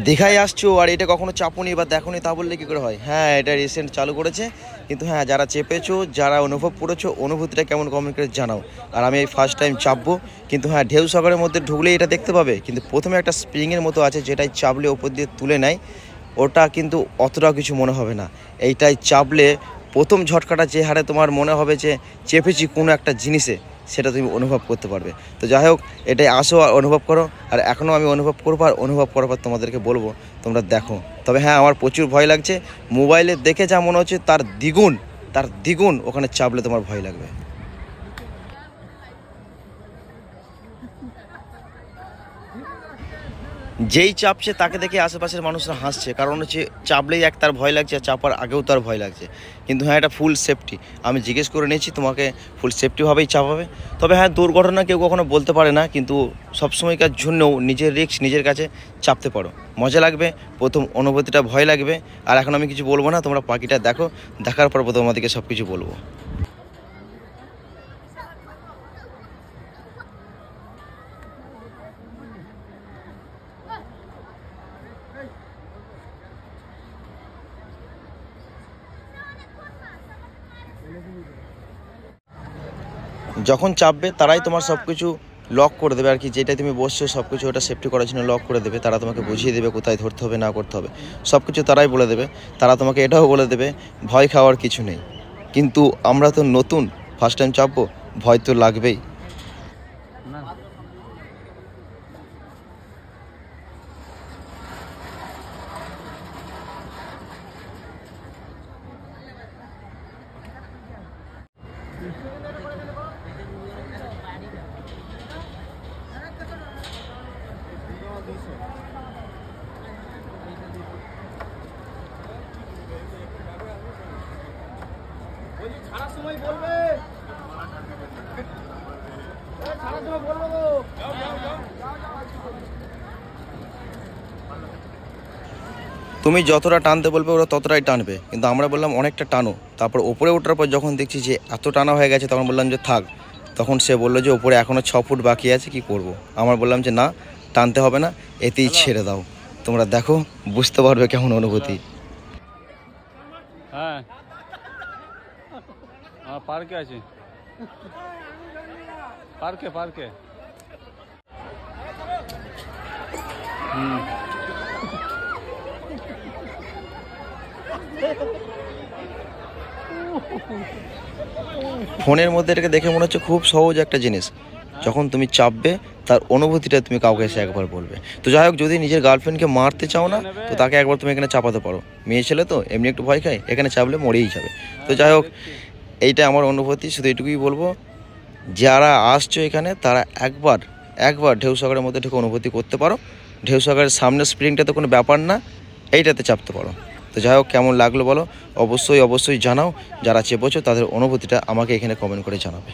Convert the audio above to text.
দীঘায় আসছো আর এটা কখনো চাপুনি বা দেখোনি তা বললে কী করে হয়? হ্যাঁ, এটা রিসেন্ট চালু করেছে, কিন্তু হ্যাঁ যারা চেপেছো, যারা অনুভব করেছো, অনুভূতিটা কেমন কমেন্ট করে জানাও। আর আমি এই ফার্স্ট টাইম চাপবো, কিন্তু হ্যাঁ ঢেউ সাগরের মধ্যে ঢুকলেই এটা দেখতে পাবে। কিন্তু প্রথমে একটা স্প্রিংয়ের মতো আছে যেটাই চাপলে ওপর দিয়ে তুলে নেয়, ওটা কিন্তু অতটাও কিছু মনে হবে না। এইটাই চাপলে প্রথম ঝটকাটা যে হারে তোমার মনে হবে যে চেপেছি কোনো একটা জিনিসে, সেটা তুমি অনুভব করতে পারবে। তো যাই হোক, এটাই আসো আর অনুভব করো। আর এখনও আমি অনুভব করবো, আর অনুভব করার পর তোমাদেরকে বলবো, তোমরা দেখো। তবে হ্যাঁ, আমার প্রচুর ভয় লাগছে। মোবাইলে দেখে যা মনে হচ্ছে তার দ্বিগুণ ওখানে চাপলে তোমার ভয় লাগবে। যেই চাপছে তাকে দেখে আশেপাশের মানুষরা হাসছে, কারণ হচ্ছে চাপলেই এক তার ভয় লাগছে, আর চাপার আগেও তার ভয় লাগছে। কিন্তু হ্যাঁ, এটা ফুল সেফটি। আমি জিজ্ঞেস করে নিয়েছি, তোমাকে ফুল সেফটিভাবেই চাপাবে। তবে হ্যাঁ, দুর্ঘটনা কেউ কখনো বলতে পারে না, কিন্তু সবসময়কার জন্যও নিজের রিস্ক নিজের কাছে চাপতে পারো। মজা লাগবে, প্রথম অনুভূতিটা ভয় লাগবে। আর এখন আমি কিছু বলবো না, তোমরা পাখিটা দেখো, দেখার পর তোমাদেরকে সব কিছু বলবো। যখন চাপবে তারাই তোমার সব কিছু লক করে দেবে আর কি, যেটাই তুমি বসছো সব কিছু ওটা সেফটি করার জন্য লক করে দেবে। তারা তোমাকে বুঝিয়ে দেবে কোথায় ধরতে হবে না করতে হবে, সব কিছু তারাই বলে দেবে। তারা তোমাকে এটাও বলে দেবে ভয় খাওয়ার কিছু নেই। কিন্তু আমরা তো নতুন, ফার্স্ট টাইম চাপবো, ভয় তো লাগবেই। তুমি যতটা টানতে বলবে ওরা ততটাই টানবে, কিন্তু আমরা বললাম অনেকটা টানো। তারপর ওপরে ওঠার পর যখন দেখছি যে এত টানা হয়ে গেছে, তখন বললাম যে থাক। তখন সে বললো যে ওপরে এখনও 6 ফুট বাকি আছে, কি করব। আমার বললাম যে না, টানতে হবে না, এতেই ছেড়ে দাও। তোমরা দেখো, বুঝতে পারবে কেমন অনুভূতি। হ্যাঁ, পার্কে আছি, পার্কে ফোনের মধ্যে এটাকে দেখে মনে হচ্ছে খুব সহজ একটা জিনিস, যখন তুমি চাপবে তার অনুভূতিটা তুমি কাউকে এসে একবার বলবে। তো যাই হোক, যদি নিজের গার্লফ্রেন্ডকে মারতে চাও না, তো তাকে একবার তুমি এখানে চাপাতে পারো। মেয়ে ছেলে তো এমনি একটু ভয় খায়, এখানে চাপলে মরেই যাবে। তো যাই হোক, এইটা আমার অনুভূতি। শুধু এটুকুই বলবো, যারা আসছো এখানে তারা একবার ঢেউ সাগরের মধ্যে ঢুকে অনুভূতি করতে পারো। ঢেউ সাগরের সামনের স্প্রিংটা তো কোনো ব্যাপার না, এইটাতে চাপতে পারো। তো যাই হোক, কেমন লাগলো বলো, অবশ্যই জানাও। যারা চেপেছো তাদের অনুভূতিটা আমাকে এখানে কমেন্ট করে জানাবে।